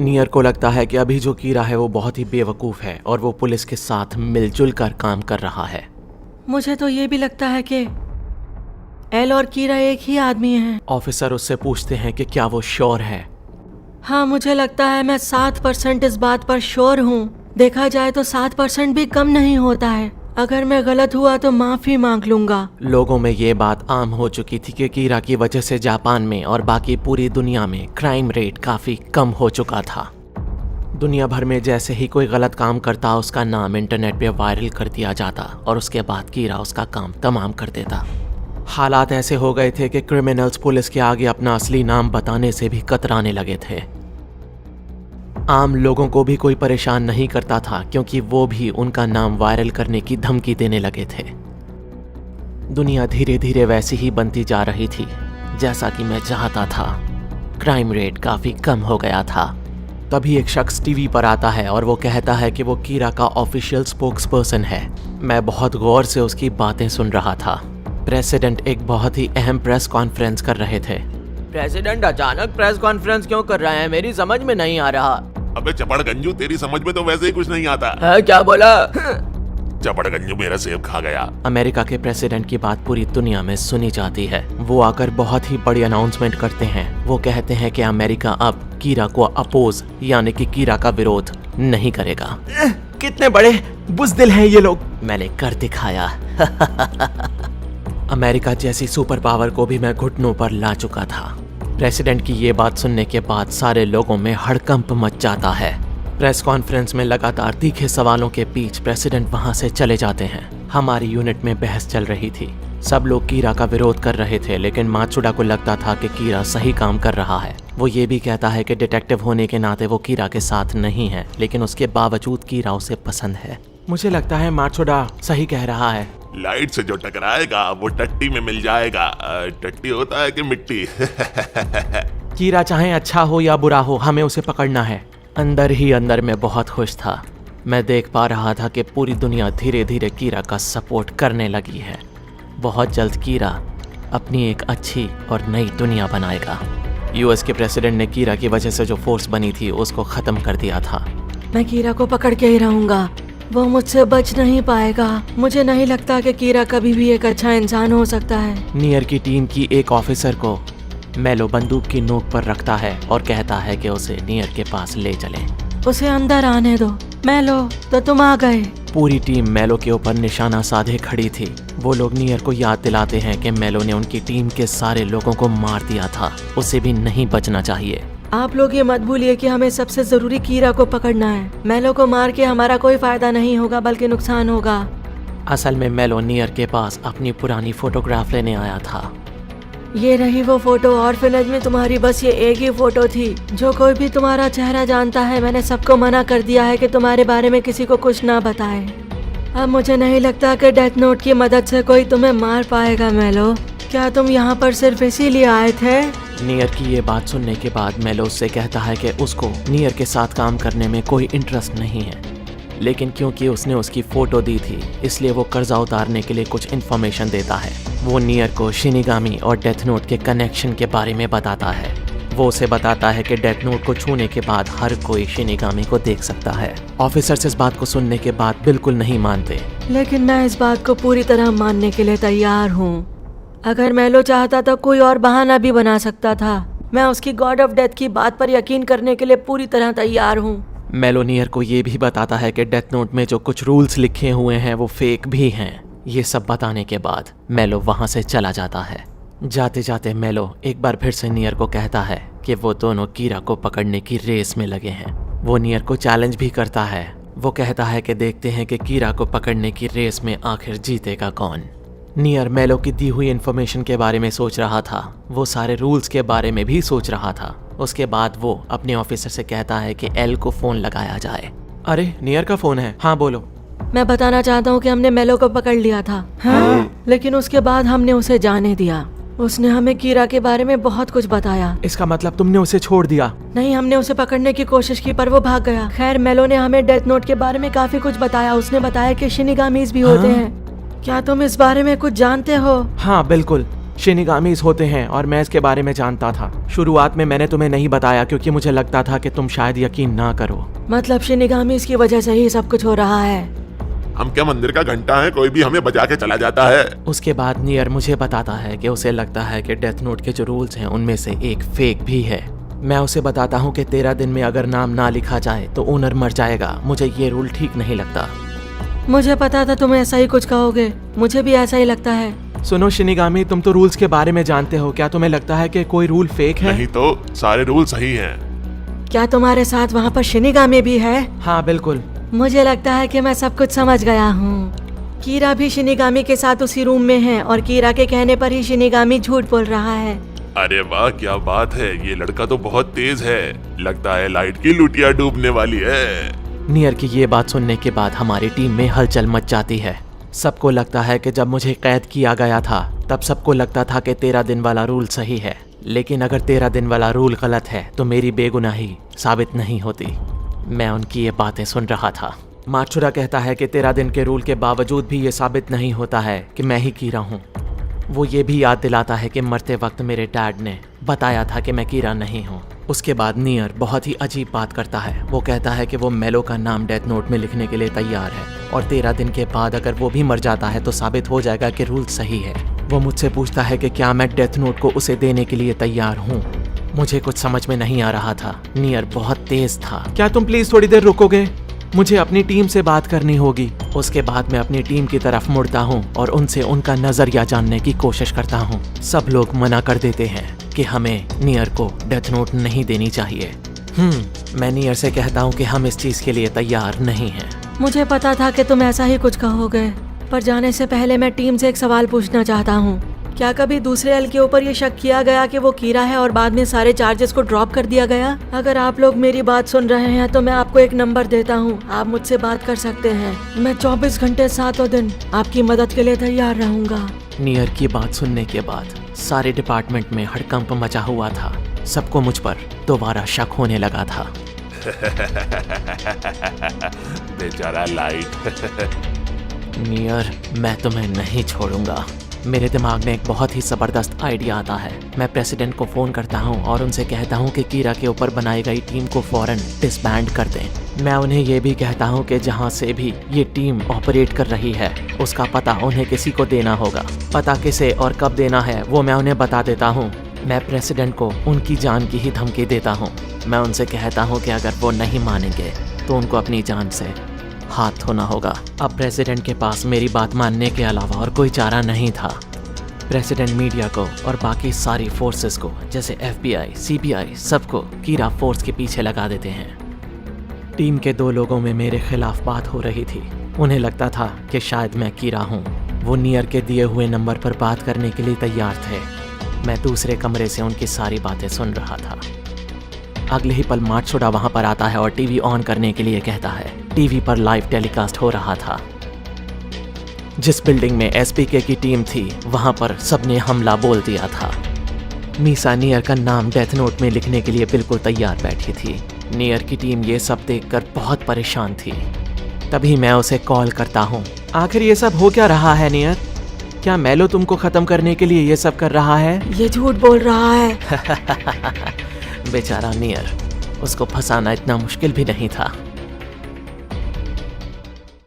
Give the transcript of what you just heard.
Near को लगता है कि अभी जो कीरा है वो बहुत ही बेवकूफ़ है और वो पुलिस के साथ मिलजुल कर काम कर रहा है। मुझे तो ये भी लगता है कि एल और कीरा एक ही आदमी हैं। ऑफिसर उससे पूछते हैं कि क्या वो श्योर है। हाँ, मुझे लगता है मैं 7% इस बात पर श्योर हूँ। देखा जाए तो 7% भी कम नहीं होता है। अगर मैं गलत हुआ तो माफी मांग लूंगा। लोगों में ये बात आम हो चुकी थी कि कीरा की वजह से जापान में और बाकी पूरी दुनिया में क्राइम रेट काफी कम हो चुका था। दुनिया भर में जैसे ही कोई गलत काम करता उसका नाम इंटरनेट पे वायरल कर दिया जाता और उसके बाद कीरा उसका काम तमाम कर देता। हालात ऐसे हो गए थे कि क्रिमिनल्स पुलिस के आगे अपना असली नाम बताने से भी कतराने लगे थे। आम लोगों को भी कोई परेशान नहीं करता था क्योंकि वो भी उनका नाम वायरल करने की धमकी देने लगे थे। दुनिया धीरे धीरे वैसी ही बनती जा रही थी जैसा कि मैं चाहता था। क्राइम रेट काफी कम हो गया था। तभी एक शख्स टीवी पर आता है और वो कहता है कि वो कीरा का ऑफिशियल स्पोक्सपर्सन है। मैं बहुत गौर से उसकी बातें सुन रहा था। प्रेसिडेंट एक बहुत ही अहम प्रेस कॉन्फ्रेंस कर रहे थे। प्रेसिडेंट अचानक प्रेस कॉन्फ्रेंस क्यों कर रहे हैं, मेरी समझ में नहीं आ रहा। अबे चपड़गंजू, तेरी समझ में तो वैसे ही कुछ नहीं आता। क्या बोला? चपड़गंजू मेरा सेब खा गया। अमेरिका के प्रेसिडेंट की बात पूरी दुनिया में सुनी जाती है। वो आकर बहुत ही बड़ी अनाउंसमेंट करते हैं। वो कहते हैं कि अमेरिका अब कीरा को अपोज यानी कि कीरा का विरोध नहीं करेगा। कितने बड़े बुज़दिल हैं ये लोग, मैंने कर दिखाया। अमेरिका जैसी सुपर पावर को भी मैं घुटनों पर ला चुका था। प्रेसिडेंट की ये बात सुनने के बाद सारे लोगों में हड़कंप मच जाता है। प्रेस कॉन्फ्रेंस में लगातार तीखे सवालों के बीच प्रेसिडेंट वहां से चले जाते हैं। हमारी यूनिट में बहस चल रही थी। सब लोग कीरा का विरोध कर रहे थे, लेकिन मात्सुडा को लगता था कि कीरा सही काम कर रहा है। वो ये भी कहता है कि डिटेक्टिव होने के नाते वो कीरा के साथ नहीं है, लेकिन उसके बावजूद कीरा उसे पसंद है। मुझे लगता है मात्सुडा सही कह रहा है। लाइट से जो टकराएगा वो टट्टी में मिल जाएगा। टट्टी होता है कि मिट्टी? कीरा चाहे अच्छा हो या बुरा हो, हमें उसे पकड़ना है। अंदर ही अंदर मैं बहुत खुश था। मैं देख पा रहा था कि पूरी दुनिया धीरे धीरे कीरा का सपोर्ट करने लगी है। बहुत जल्द कीरा अपनी एक अच्छी और नई दुनिया बनाएगा। यूएस के प्रेसिडेंट ने कीरा की वजह से जो फोर्स बनी थी उसको खत्म कर दिया था। मैं कीरा को पकड़ के ही रहूंगा, वो मुझसे बच नहीं पाएगा। मुझे नहीं लगता कि कीरा कभी भी एक अच्छा इंसान हो सकता है। नियर की टीम की एक ऑफिसर को मेलो बंदूक की नोक पर रखता है और कहता है कि उसे नियर के पास ले चलें। उसे अंदर आने दो। मेलो, तो तुम आ गए। पूरी टीम मेलो के ऊपर निशाना साधे खड़ी थी। वो लोग नियर को याद दिलाते हैं कि मेलो ने उनकी टीम के सारे लोगों को मार दिया था, उसे भी नहीं बचना चाहिए। आप लोग ये मत भूलिए कि हमें सबसे जरूरी कीरा को पकड़ना है। मेलो को मार के हमारा कोई फायदा नहीं होगा बल्कि नुकसान होगा। असल में मेलो नियर के पास अपनी पुरानी फोटोग्राफ लेने आया था। ये रही वो फोटो। ऑर्फनेज में तुम्हारी बस ये एक ही फोटो थी। जो कोई भी तुम्हारा चेहरा जानता है, मैंने सबको मना कर दिया है कि तुम्हारे बारे में किसी को कुछ ना बताए। अब मुझे नहीं लगता कि डेथ नोट की मदद से कोई तुम्हें मार पाएगा। मेलो, क्या तुम यहाँ पर सिर्फ इसीलिए आए थे? नियर की ये बात सुनने के बाद मेलो उससे कहता है कि उसको नियर के साथ काम करने में कोई इंटरेस्ट नहीं है, लेकिन क्योंकि उसने उसकी फोटो दी थी इसलिए वो कर्जा उतारने के लिए कुछ इन्फॉर्मेशन देता है। वो नियर को शिनिगामी और डेथ नोट के कनेक्शन के बारे में बताता है। वो उसे बताता है कि डेथ नोट को छूने के बाद हर कोई शिनिगामी को देख सकता है। ऑफिसर्स इस बात को सुनने के बाद बिल्कुल नहीं मानते, लेकिन मैं इस बात को पूरी तरह मानने के लिए तैयार हूँ। अगर मेलो चाहता तो कोई और बहाना भी बना सकता था। मैं उसकी गॉड ऑफ डेथ की बात पर यकीन करने के लिए पूरी तरह तैयार हूँ। मेलो नियर को ये भी बताता है कि डेथ नोट में जो कुछ रूल्स लिखे हुए हैं वो फेक भी हैं। ये सब बताने के बाद मेलो वहाँ से चला जाता है। जाते जाते मेलो एक बार फिर से नियर को कहता है कि वो दोनों कीरा को पकड़ने की रेस में लगे हैं। वो नियर को चैलेंज भी करता है। वो कहता है कि देखते हैं कि कीरा को पकड़ने की रेस में आखिर जीतेगा कौन। नियर मेलो की दी हुई इन्फॉर्मेशन के बारे में सोच रहा था। वो सारे रूल्स के बारे में भी सोच रहा था। उसके बाद वो अपने ऑफिसर से कहता है कि एल को फोन लगाया जाए। अरे नियर का फोन है। हाँ बोलो। मैं बताना चाहता हूँ कि हमने मेलो को पकड़ लिया था। हाँ? लेकिन उसके बाद हमने उसे जाने दिया। उसने हमें कीरा के बारे में बहुत कुछ बताया। इसका मतलब तुमने उसे छोड़ दिया? नहीं, हमने उसे पकड़ने की कोशिश की पर वो भाग गया। खैर, मेलो ने हमें डेथ नोट के बारे में काफी कुछ बताया। उसने बताया कि शिनिगामीज भी होते हैं। क्या तुम इस बारे में कुछ जानते हो? हाँ बिल्कुल। शिनिगामीज होते हैं और मैं इसके बारे में जानता था। शुरुआत में मैंने तुम्हें नहीं बताया क्योंकि मुझे लगता था कि तुम शायद यकीन ना करो। मतलब शिनिगामीज की वजह से ही सब कुछ हो रहा है। हम क्या मंदिर का घंटा है, कोई भी हमें बजा के चला जाता है। उसके बाद नियर मुझे बताता है कि उसे लगता है कि डेथ नोट के जो रूल्स हैं उनमें से एक फेक भी है। मैं उसे बताता हूँ कि 13 दिन में अगर नाम ना लिखा जाए तो ओनर मर जाएगा। मुझे ये रूल ठीक नहीं लगता। मुझे पता था तुम ऐसा ही कुछ कहोगे, मुझे भी ऐसा ही लगता है। सुनो शिनिगामी, तुम तो रूल्स के बारे में जानते हो, क्या तुम्हें लगता है कि कोई रूल फेक है? नहीं तो सारे रूल सही हैं। क्या तुम्हारे साथ वहाँ पर शिनिगामी भी है? हाँ बिल्कुल। मुझे लगता है कि मैं सब कुछ समझ गया हूँ। कीरा भी शिनिगामी के साथ उसी रूम में है और कीरा के कहने पर ही शिनिगामी झूठ बोल रहा है। अरे वाह, क्या बात है, ये लड़का तो बहुत तेज है। लगता है लाइट की लुटिया डूबने वाली है। नियर की ये बात सुनने के बाद हमारी टीम में हलचल मच जाती है। सबको लगता है कि जब मुझे कैद किया गया था तब सबको लगता था कि 13 दिन वाला रूल सही है, लेकिन अगर 13 दिन वाला रूल गलत है तो मेरी बेगुनाही साबित नहीं होती। मैं उनकी ये बातें सुन रहा था। मार्चुरा कहता है कि 13 दिन के रूल के बावजूद भी ये साबित नहीं होता है कि मैं ही कीरा हूँ। वो ये भी याद दिलाता है कि मरते वक्त मेरे डैड ने बताया था कि मैं कीरा नहीं हूँ। उसके बाद नियर बहुत ही अजीब बात करता है। वो कहता है कि वो मेलो का नाम डेथ नोट में लिखने के लिए तैयार है और 13 दिन के बाद अगर वो भी मर जाता है तो साबित हो जाएगा कि रूल सही है। वो मुझसे पूछता है कि क्या मैं डेथ नोट को उसे देने के लिए तैयार हूँ। मुझे कुछ समझ में नहीं आ रहा था। नियर बहुत तेज था। क्या तुम प्लीज थोड़ी देर रुकोगे? मुझे अपनी टीम से बात करनी होगी। उसके बाद मैं अपनी टीम की तरफ मुड़ता हूँ और उनसे उनका नजरिया जानने की कोशिश करता हूँ। सब लोग मना कर देते हैं कि हमें नियर को डेथ नोट नहीं देनी चाहिए। मैं नियर से कहता हूँ कि हम इस चीज के लिए तैयार नहीं हैं। मुझे पता था कि तुम ऐसा ही कुछ कहोगे, पर जाने से पहले मैं टीम से एक सवाल पूछना चाहता हूँ। क्या कभी दूसरे एल के ऊपर ये शक किया गया कि वो कीरा है और बाद में सारे चार्जेस को ड्रॉप कर दिया गया? अगर आप लोग मेरी बात सुन रहे हैं तो मैं आपको एक नंबर देता हूँ, आप मुझसे बात कर सकते हैं। मैं 24 घंटे 7 दिन आपकी मदद के लिए तैयार रहूंगा। नियर की बात सुनने के बाद सारे डिपार्टमेंट में हड़कंप मचा हुआ था। सबको मुझ पर दोबारा शक होने लगा था। बेचारा लाइट। नियर, मैं तुम्हें नहीं छोड़ूंगा। मेरे दिमाग में एक बहुत ही ज़बरदस्त आइडिया आता है। मैं प्रेसिडेंट को फ़ोन करता हूँ और उनसे कहता हूँ कि कीरा के ऊपर बनाई गई टीम को फ़ौरन डिसबैंड कर दें। मैं उन्हें ये भी कहता हूँ कि जहाँ से भी ये टीम ऑपरेट कर रही है उसका पता उन्हें किसी को देना होगा। पता किसे और कब देना है वो मैं उन्हें बता देता हूँ। मैं प्रेसिडेंट को उनकी जान की ही धमकी देता हूँ। मैं उनसे कहता हूँ कि अगर वो नहीं मानेंगे तो उनको अपनी जान से हाथ धोना होगा। अब प्रेसिडेंट के पास मेरी बात मानने के अलावा और कोई चारा नहीं था। प्रेसिडेंट मीडिया को और बाकी सारी फोर्सेस को जैसे FBI, CBI सबको कीरा फोर्स के पीछे लगा देते हैं। टीम के 2 लोगों में मेरे खिलाफ बात हो रही थी। उन्हें लगता था कि शायद मैं कीरा हूँ। वो नियर के दिए हुए नंबर पर बात करने के लिए तैयार थे। मैं दूसरे कमरे से उनकी सारी बातें सुन रहा था। अगले ही पल मार्चुरा वहाँ पर आता है और टीवी ऑन करने के लिए कहता है। टीवी पर लाइव टेलीकास्ट हो रहा था। जिस बिल्डिंग में SPK की टीम थी वहाँ पर सबने हमला बोल दिया था। मीसा नियर का नाम डेथ नोट में लिखने के लिए बिल्कुल तैयार बैठी थी। नियर की टीम ये सब देखकर बहुत परेशान थी। तभी मैं उसे कॉल करता हूँ। आखिर ये सब हो क्या रहा है नियर? क्या मेलो तुमको ख़त्म करने के लिए ये सब कर रहा है? ये झूठ बोल रहा है। बेचारा नियर, उसको फंसाना इतना मुश्किल भी नहीं था।